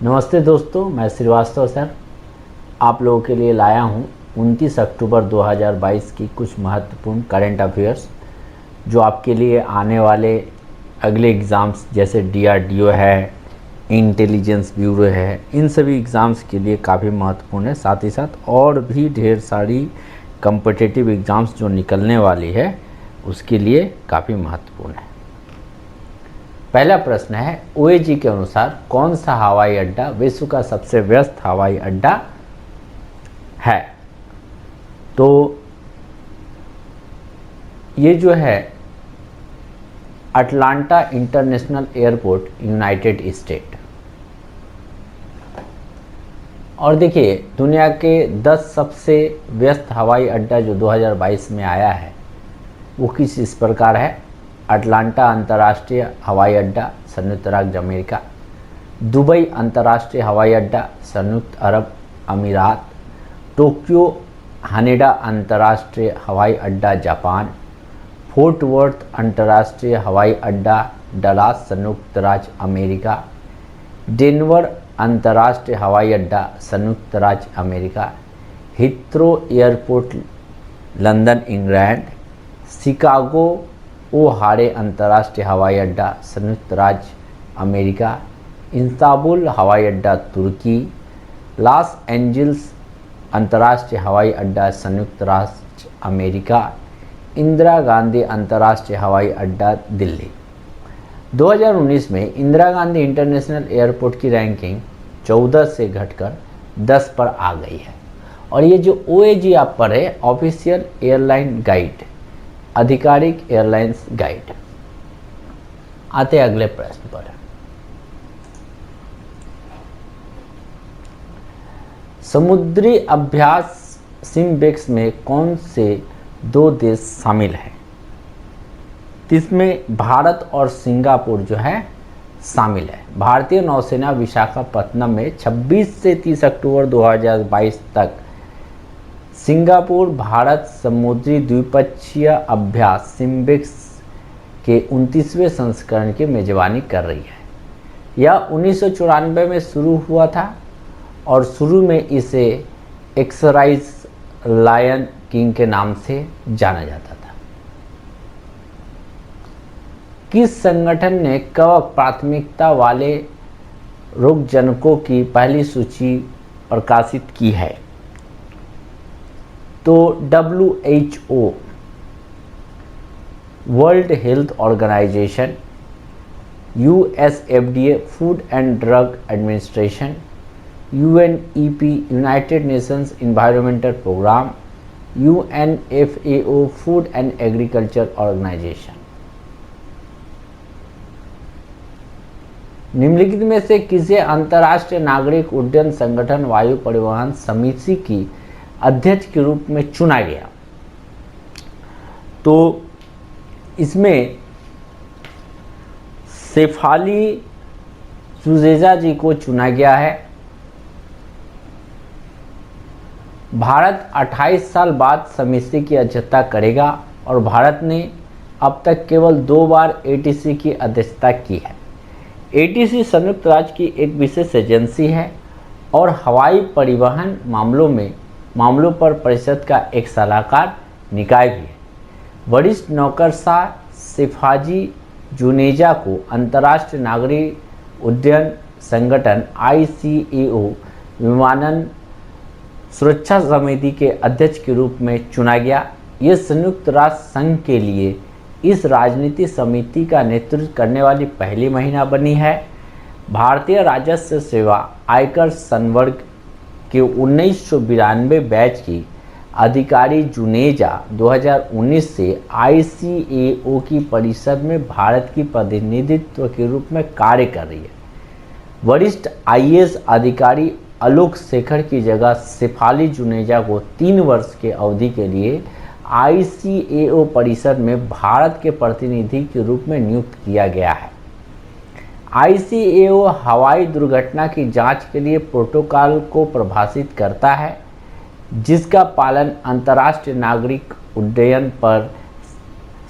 नमस्ते दोस्तों, मैं श्रीवास्तव सर आप लोगों के लिए लाया हूं 29 अक्टूबर 2022 की कुछ महत्वपूर्ण करंट अफेयर्स जो आपके लिए आने वाले अगले एग्ज़ाम्स जैसे डीआरडीओ है, इंटेलिजेंस ब्यूरो है, इन सभी एग्ज़ाम्स के लिए काफ़ी महत्वपूर्ण है। साथ ही साथ और भी ढेर सारी कॉम्पिटिटिव एग्ज़ाम्स जो निकलने वाली है उसके लिए काफ़ी महत्वपूर्ण है। पहला प्रश्न है, ओएजी के अनुसार कौन सा हवाई अड्डा विश्व का सबसे व्यस्त हवाई अड्डा है? तो ये जो है Atlanta international airport, United state. और देखिए, दुनिया के 10 सबसे व्यस्त हवाई अड्डा जो 2022 में आया है वो कुछ इस प्रकार है। अटलांटा अंतर्राष्ट्रीय हवाई अड्डा, संयुक्त राज्य अमेरिका। दुबई अंतर्राष्ट्रीय हवाई अड्डा, संयुक्त अरब अमीरात। टोक्यो हानेडा अंतर्राष्ट्रीय हवाई अड्डा, जापान। फोर्ट वर्थ अंतर्राष्ट्रीय हवाई अड्डा, डलास, संयुक्त राज्य अमेरिका। डेनवर अंतर्राष्ट्रीय हवाई अड्डा, संयुक्त राज्य America. Heathrow airport, London, England. Chicago O'Hare अंतर्राष्ट्रीय हवाई अड्डा, संयुक्त राज्य अमेरिका। इस्तांबुल हवाई अड्डा, तुर्की। लॉस एंजल्स अंतर्राष्ट्रीय हवाई अड्डा, संयुक्त राज्य अमेरिका। इंदिरा गांधी अंतर्राष्ट्रीय हवाई अड्डा, दिल्ली। 2019 में इंदिरा गांधी इंटरनेशनल एयरपोर्ट की रैंकिंग 14 से घटकर 10 पर आ गई है। और ये जो ओएजी आप पढ़े, ऑफिशियल एयरलाइन गाइड, आधिकारिक एयरलाइंस गाइड। आते अगले प्रश्न पर। समुद्री अभ्यास सिम्बेक्स में कौन से 2 देश शामिल हैं? इसमें भारत और सिंगापुर जो है शामिल है। भारतीय नौसेना विशाखापत्तनम में 26 से 30 अक्टूबर 2022 तक सिंगापुर भारत समुद्री द्विपक्षीय अभ्यास सिम्बेक्स के 29वें संस्करण की मेजबानी कर रही है। यह 1994 में शुरू हुआ था और शुरू में इसे एक्सरसाइज लायन किंग के नाम से जाना जाता था। किस संगठन ने कवक प्राथमिकता वाले रोगजनकों की पहली सूची प्रकाशित की है? तो WHO, World Health Organization, USFDA, Food and Drug Administration, UNEP, United Nations Environmental Programme, UNFAO, Food and Agriculture Organization. निम्नलिखित में से किसे अंतर्राष्ट्रीय नागरिक उड्डयन संगठन वायु परिवहन समिति की अध्यक्ष के रूप में चुना गया? तो इसमें शेफाली सुजेजा जी को चुना गया है। भारत 28 साल बाद समिति की अध्यक्षता करेगा और भारत ने अब तक केवल 2 बार एटीसी की अध्यक्षता की है। एटीसी संयुक्त राज्य की एक विशेष एजेंसी है और हवाई परिवहन मामलों पर परिषद का एक सलाहकार निकाय भी है। वरिष्ठ नौकरशाह शेफाली जुनेजा को अंतर्राष्ट्रीय नागरिक उड्डयन संगठन ICAO विमानन सुरक्षा समिति के अध्यक्ष के रूप में चुना गया। ये संयुक्त राष्ट्र संघ के लिए इस राजनीतिक समिति का नेतृत्व करने वाली पहली महिला बनी है। भारतीय राजस्व सेवा आयकर संवर्ग के 1992 बैच की अधिकारी जुनेजा 2019 से ICAO की परिषद में भारत की प्रतिनिधित्व के रूप में कार्य कर रही है। वरिष्ठ IAS अधिकारी आलोक शेखर की जगह शेफाली जुनेजा को 3 वर्ष के अवधि के लिए ICAO परिषद में भारत के प्रतिनिधि के रूप में नियुक्त किया गया है। ICAO हवाई दुर्घटना की जांच के लिए प्रोटोकॉल को परिभाषित करता है, जिसका पालन अंतर्राष्ट्रीय नागरिक उड्डयन पर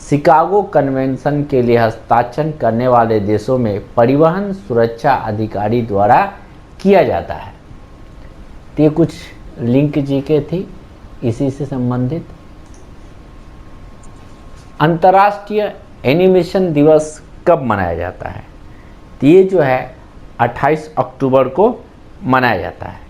शिकागो कन्वेंशन के लिए हस्ताक्षर करने वाले देशों में परिवहन सुरक्षा अधिकारी द्वारा किया जाता है। तो ये कुछ लिंक जीके थी इसी से संबंधित। अंतर्राष्ट्रीय एनिमेशन दिवस कब मनाया जाता है? तो ये जो है 28 अक्टूबर को मनाया जाता है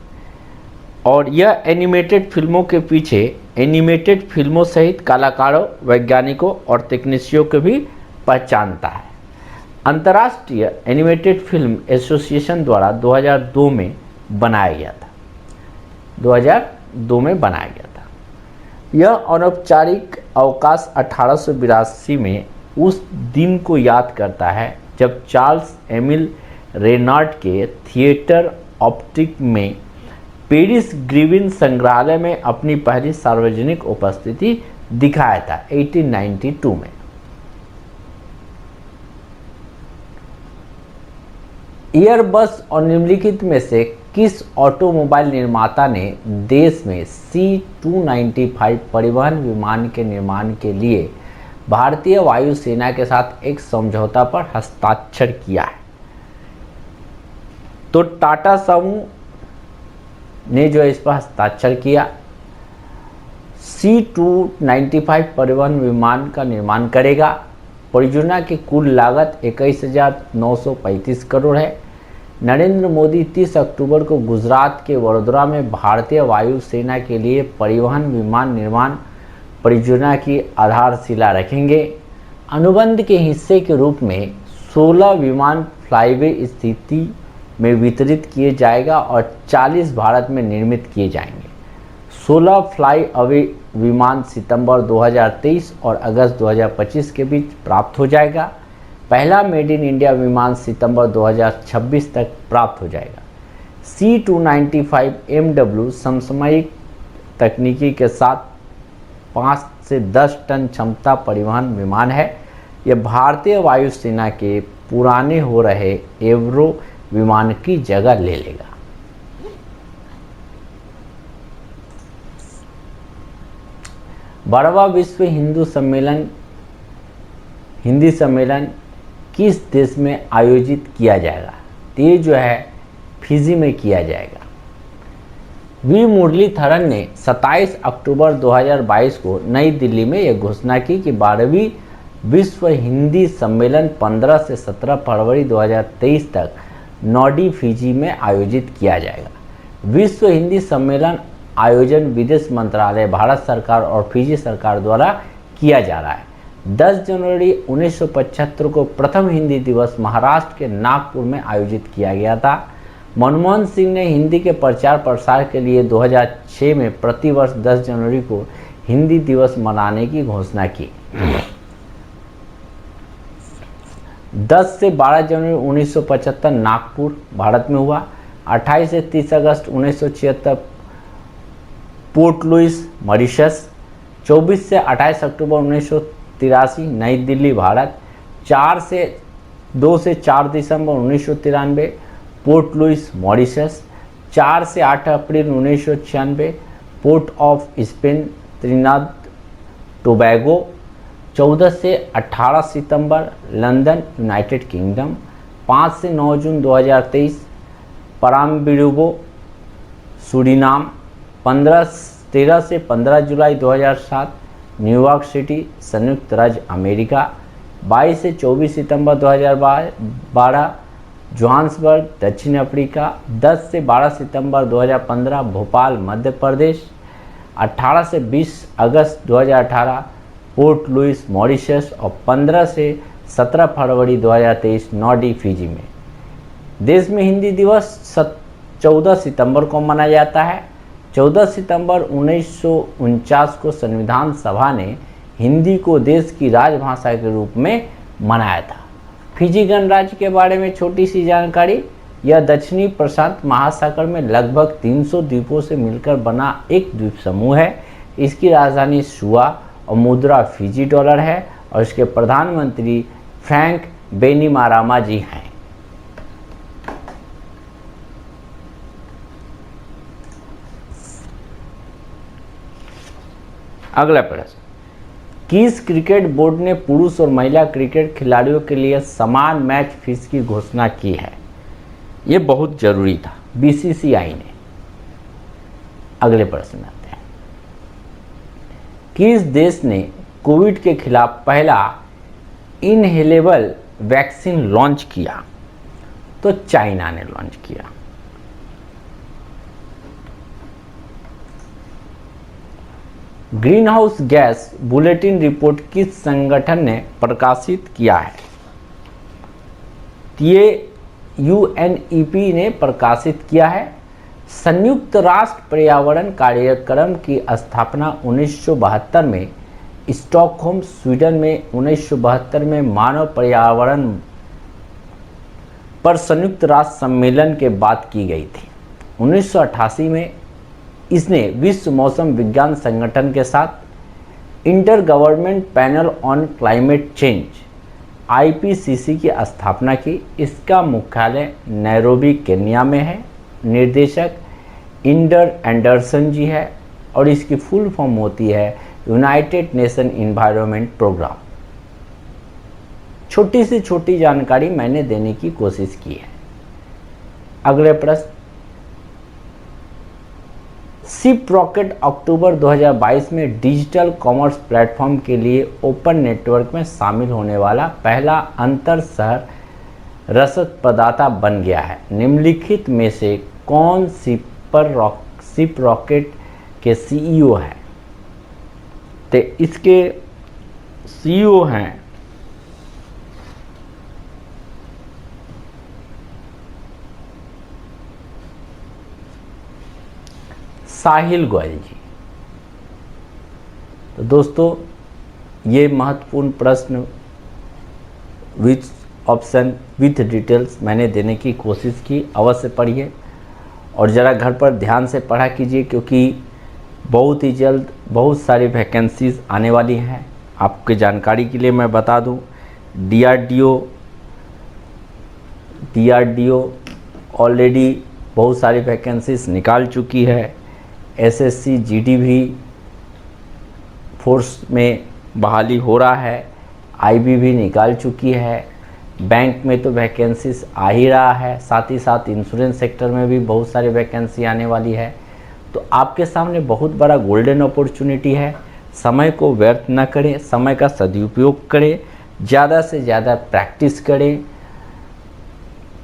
और यह एनिमेटेड फिल्मों के पीछे एनिमेटेड फिल्मों सहित कलाकारों, वैज्ञानिकों और तकनीशियों को भी पहचानता है। अंतर्राष्ट्रीय एनिमेटेड फिल्म एसोसिएशन द्वारा 2002 में बनाया गया था। 2002 में बनाया गया था। यह अनौपचारिक अवकाश 1882 में उस दिन को याद करता है जब चार्ल्स एमिल रेनाल्ड के थिएटर ऑप्टिक में पेरिस ग्रीविन संग्रहालय में अपनी पहली सार्वजनिक उपस्थिति दिखाया था 1892 में। एयरबस और निम्नलिखित में से किस ऑटोमोबाइल निर्माता ने देश में C-295 परिवहन विमान के निर्माण के लिए भारतीय वायुसेना के साथ एक समझौता पर हस्ताक्षर किया है? तो टाटा समूह ने जो इस पर हस्ताक्षर किया। C-295 परिवहन विमान का निर्माण करेगा। परियोजना की कुल लागत 21,935 करोड़ है। नरेंद्र मोदी 30 अक्टूबर को गुजरात के वडोदरा में भारतीय वायुसेना के लिए परिवहन विमान निर्माण परियोजना की आधारशिला रखेंगे। अनुबंध के हिस्से के रूप में 16 विमान फ्लाईवे स्थिति में वितरित किए जाएगा और 40 भारत में निर्मित किए जाएंगे। 16 फ्लाई अवे विमान सितंबर 2023 और अगस्त 2025 के बीच प्राप्त हो जाएगा। पहला मेड इन इंडिया विमान सितंबर 2026 तक प्राप्त हो जाएगा। C-295 MW समसामयिक तकनीकी के साथ 5 से 10 टन क्षमता परिवहन विमान है। यह भारतीय वायुसेना के पुराने हो रहे एवरो विमान की जगह ले लेगा। बारहवां विश्व हिंदी सम्मेलन किस देश में आयोजित किया जाएगा? ये जो है फिजी में किया जाएगा। वी मुरलीधरन ने 27 अक्टूबर 2022 को नई दिल्ली में यह घोषणा की कि 12वीं विश्व हिंदी सम्मेलन 15 से 17 फरवरी 2023 तक नॉर्डी फिजी में आयोजित किया जाएगा। विश्व हिंदी सम्मेलन आयोजन विदेश मंत्रालय, भारत सरकार और फिजी सरकार द्वारा किया जा रहा है। 10 जनवरी 1975 को प्रथम हिंदी दिवस महाराष्ट्र के नागपुर में आयोजित किया गया था। मनमोहन सिंह ने हिंदी के प्रचार प्रसार के लिए 2006 में प्रतिवर्ष 10 जनवरी को हिंदी दिवस मनाने की घोषणा की। 10 से 12 जनवरी 1975 नागपुर, भारत में हुआ। 28 से 30 अगस्त 1976 पोर्ट लुइस, मॉरिशस। 24 से 28 अक्टूबर 1983 नई दिल्ली, भारत। 2 से 4 दिसंबर 1993 पोर्ट लुइस, मॉरिशस। 4 से 8 अप्रैल 1996 port of Spain, Trinidad Tobago. 14 से 18 सितंबर लंदन, यूनाइटेड किंगडम। 5 से 9 जून 2023 पराम्बिरूबो, सूरीनाम। 13 से 15 जुलाई 2007 न्यूयॉर्क सिटी, संयुक्त राज्य अमेरिका। 22 से 24 सितंबर 2012 जोहान्सबर्ग, दक्षिण अफ्रीका। 10 से 12 सितंबर 2015 भोपाल, मध्य प्रदेश। 18 से 20 अगस्त 2018 पोर्ट लुइस, मॉरिशस। और 15 से 17 फरवरी 2023 नॉर्डी, फिजी में। देश में हिंदी दिवस 14 सितंबर को मनाया जाता है। 14 सितंबर 1949 को संविधान सभा ने हिंदी को देश की राजभाषा के रूप में मनाया था। फिजी गणराज्य के बारे में छोटी सी जानकारी। यह दक्षिणी प्रशांत महासागर में लगभग 300 द्वीपों से मिलकर बना एक द्वीप समूह है। इसकी राजधानी सुआ और मुद्रा फिजी डॉलर है और इसके प्रधानमंत्री फ्रैंक बेनिमारामा जी हैं। अगला प्रश्न, किस क्रिकेट बोर्ड ने पुरुष और महिला क्रिकेट खिलाड़ियों के लिए समान मैच फीस की घोषणा की है? ये बहुत ज़रूरी था। बीसीसीआई ने? अगले प्रश्न आते हैं, किस देश ने कोविड के खिलाफ पहला इनहेलेबल वैक्सीन लॉन्च किया? तो चाइना ने लॉन्च किया। Green house gas bulletin report किस संगठन ने प्रकाशित किया है? ये यूएनईपी ने प्रकाशित किया है। संयुक्त राष्ट्र पर्यावरण कार्यक्रम की स्थापना 1972 में स्टॉकहोम स्वीडन में 1972 में मानव पर्यावरण पर संयुक्त राष्ट्र सम्मेलन के बाद की गई थी। 1988 में इसने विश्व मौसम विज्ञान संगठन के साथ inter government panel on climate change IPCC की स्थापना की। इसका मुख्यालय नैरोबी केन्या में है। निर्देशक इंडर एंडरसन जी है और इसकी फुल फॉर्म होती है यूनाइटेड नेशन इन्वायरमेंट प्रोग्राम। छोटी से छोटी जानकारी मैंने देने की कोशिश की है। अगले प्रश्न, शिप रॉकेट अक्टूबर 2022 में डिजिटल कॉमर्स प्लेटफॉर्म के लिए ओपन नेटवर्क में शामिल होने वाला पहला अंतर शहर रसद प्रदाता बन गया है। निम्नलिखित में से कौन शिप रॉकेट के सीईओ हैं? तो इसके सीईओ हैं साहिल गोयल जी। तो दोस्तों, ये महत्वपूर्ण प्रश्न विथ ऑप्शन विथ डिटेल्स मैंने देने की कोशिश की। अवश्य पढ़िए और ज़रा घर पर ध्यान से पढ़ा कीजिए, क्योंकि बहुत ही जल्द बहुत सारी वैकेंसीज आने वाली हैं। आपके जानकारी के लिए मैं बता दूं, डीआरडीओ ऑलरेडी बहुत सारी वैकेंसीज निकाल चुकी है। एसएससी जीडी भी फोर्स में बहाली हो रहा है। आईबी भी निकाल चुकी है। बैंक में तो वैकेंसीज आ ही रहा है, साथ ही साथ इंश्योरेंस सेक्टर में भी बहुत सारी वैकेंसी आने वाली है। तो आपके सामने बहुत बड़ा गोल्डन अपॉर्चुनिटी है। समय को व्यर्थ न करें, समय का सदुपयोग करें, ज़्यादा से ज़्यादा प्रैक्टिस करें।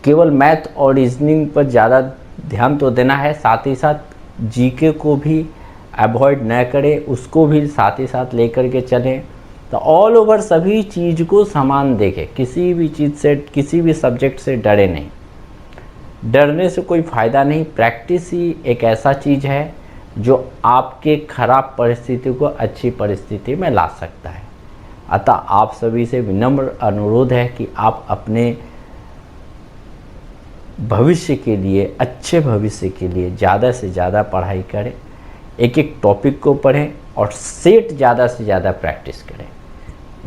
केवल मैथ और रीजनिंग पर ज़्यादा ध्यान तो देना है, साथ ही साथ जीके को भी अवॉइड न करें, उसको भी साथ ही साथ लेकर के चलें। तो ऑल ओवर सभी चीज़ को समान देखें, किसी भी चीज़ से, किसी भी सब्जेक्ट से डरे नहीं। डरने से कोई फ़ायदा नहीं। प्रैक्टिस ही एक ऐसा चीज़ है जो आपके खराब परिस्थिति को अच्छी परिस्थिति में ला सकता है। अतः आप सभी से विनम्र अनुरोध है कि आप अपने भविष्य के लिए, अच्छे भविष्य के लिए ज़्यादा से ज़्यादा पढ़ाई करें, एक एक टॉपिक को पढ़ें और सेट ज़्यादा से ज़्यादा प्रैक्टिस करें।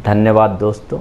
धन्यवाद दोस्तों।